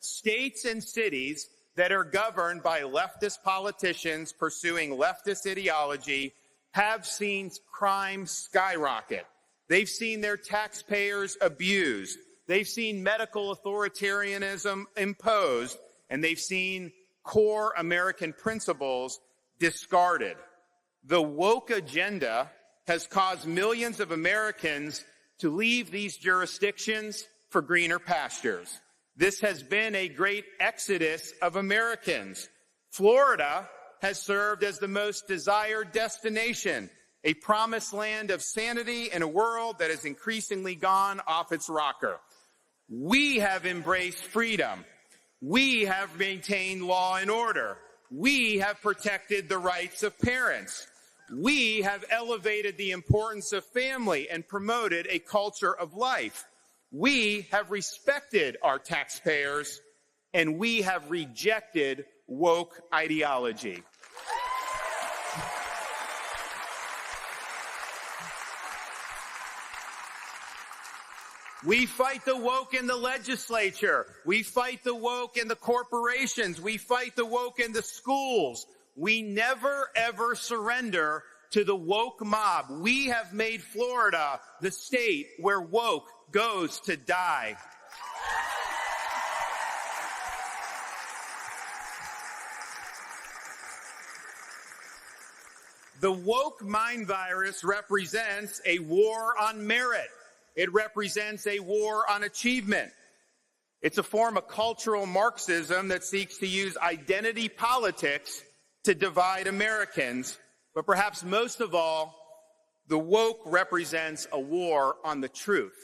States and cities that are governed by leftist politicians pursuing leftist ideology have seen crime skyrocket. They've seen their taxpayers abused. They've seen medical authoritarianism imposed, and they've seen core American principles discarded. The woke agenda has caused millions of Americans to leave these jurisdictions for greener pastures. This has been a great exodus of Americans. Florida has served as the most desired destination, a promised land of sanity in a world that has increasingly gone off its rocker. We have embraced freedom. We have maintained law and order. We have protected the rights of parents. We have elevated the importance of family and promoted a culture of life. We have respected our taxpayers, and we have rejected woke ideology. We fight the woke in the legislature. We fight the woke in the corporations. We fight the woke in the schools. We never, ever surrender to the woke mob. We have made Florida the state where woke goes to die. The woke mind virus represents a war on merit. It represents a war on achievement. It's a form of cultural Marxism that seeks to use identity politics to divide Americans. But perhaps most of all, the woke represents a war on the truth.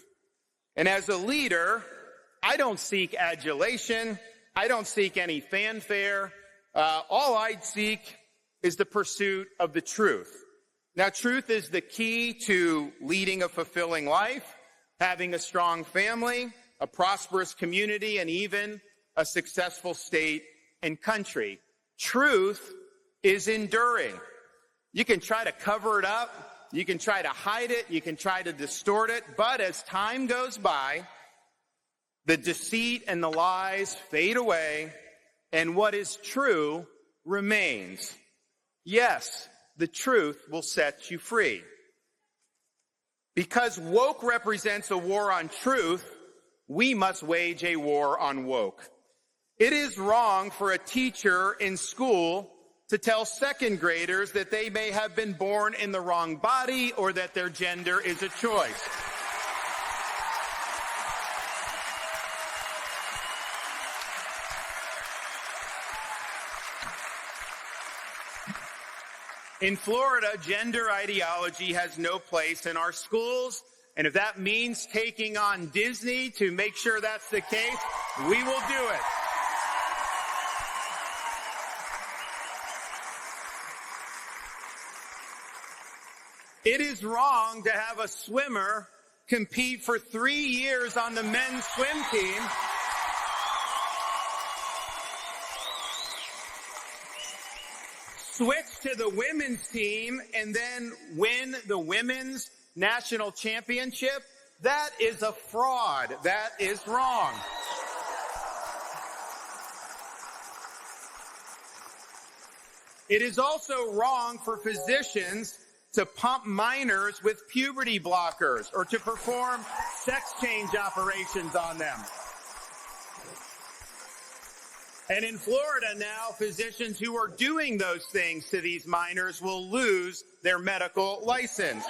And as a leader, I don't seek adulation. I don't seek any fanfare. All I seek is the pursuit of the truth. Now, truth is the key to leading a fulfilling life, having a strong family, a prosperous community, and even a successful state and country. Truth is enduring. You can try to cover it up. You can try to hide it. You can try to distort it. But as time goes by, the deceit and the lies fade away, and what is true remains. Yes, the truth will set you free. Because woke represents a war on truth, we must wage a war on woke. It is wrong for a teacher in school to tell second graders that they may have been born in the wrong body or that their gender is a choice. In Florida, gender ideology has no place in our schools, and if that means taking on Disney to make sure that's the case, we will do it. It is wrong to have a swimmer compete for 3 years on the men's swim team switch to the women's team and then win the women's national championship. That is a fraud. That is wrong. It is also wrong for physicians to pump minors with puberty blockers or to perform sex change operations on them. And in Florida now, physicians who are doing those things to these minors will lose their medical license.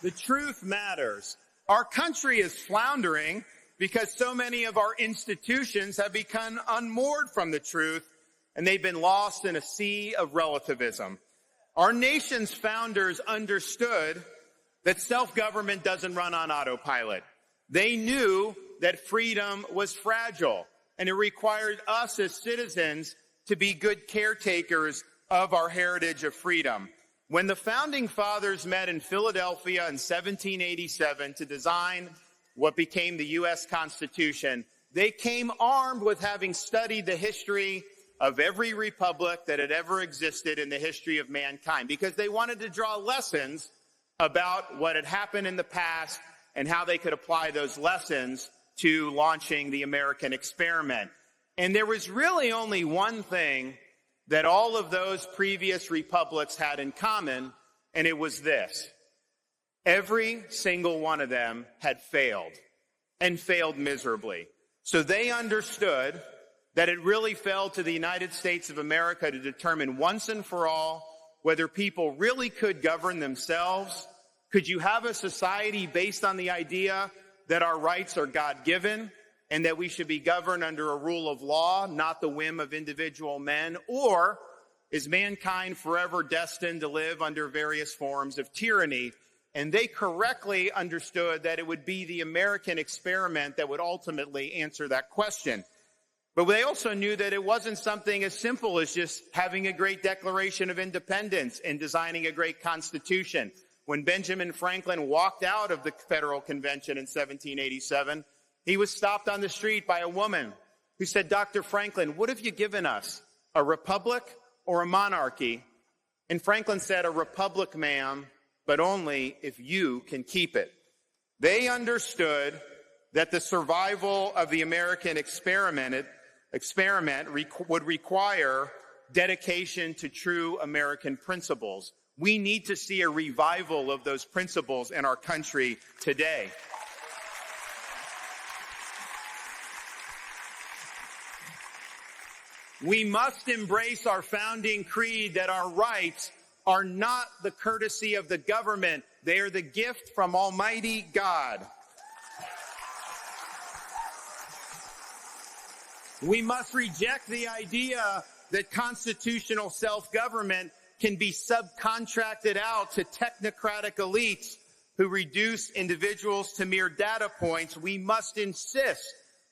The truth matters. Our country is floundering because so many of our institutions have become unmoored from the truth, and they've been lost in a sea of relativism. Our nation's founders understood that self-government doesn't run on autopilot. They knew that freedom was fragile, and it required us as citizens to be good caretakers of our heritage of freedom. When the founding fathers met in Philadelphia in 1787 to design what became the U.S. Constitution, they came armed with having studied the history of every republic that had ever existed in the history of mankind, because they wanted to draw lessons about what had happened in the past and how they could apply those lessons to launching the American experiment. And there was really only one thing that all of those previous republics had in common, and it was this. Every single one of them had failed, and failed miserably. So they understood that it really fell to the United States of America to determine once and for all whether people really could govern themselves. Could you have a society based on the idea that our rights are God-given and that we should be governed under a rule of law, not the whim of individual men? Or is mankind forever destined to live under various forms of tyranny? And they correctly understood that it would be the American experiment that would ultimately answer that question. But they also knew that it wasn't something as simple as just having a great Declaration of Independence and designing a great Constitution. When Benjamin Franklin walked out of the Federal Convention in 1787, he was stopped on the street by a woman who said, "Dr. Franklin, what have you given us, a republic or a monarchy?" And Franklin said, "A republic, ma'am, but only if you can keep it." They understood that the survival of the American experiment would require dedication to true American principles. We need to see a revival of those principles in our country today. We must embrace our founding creed that our rights are not the courtesy of the government. They are the gift from Almighty God. We must reject the idea that constitutional self-government can be subcontracted out to technocratic elites who reduce individuals to mere data points. We must insist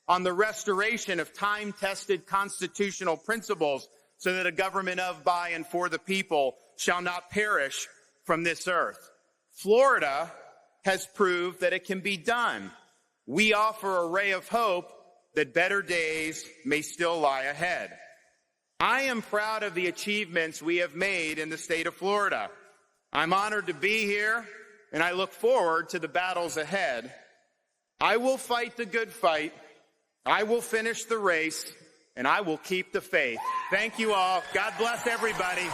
on the restoration of time-tested constitutional principles so that a government of, by, and for the people shall not perish from this earth. Florida has proved that it can be done. We offer a ray of hope that better days may still lie ahead. I am proud of the achievements we have made in the state of Florida. I'm honored to be here, and I look forward to the battles ahead. I will fight the good fight. I will finish the race, and I will keep the faith. Thank you all. God bless everybody.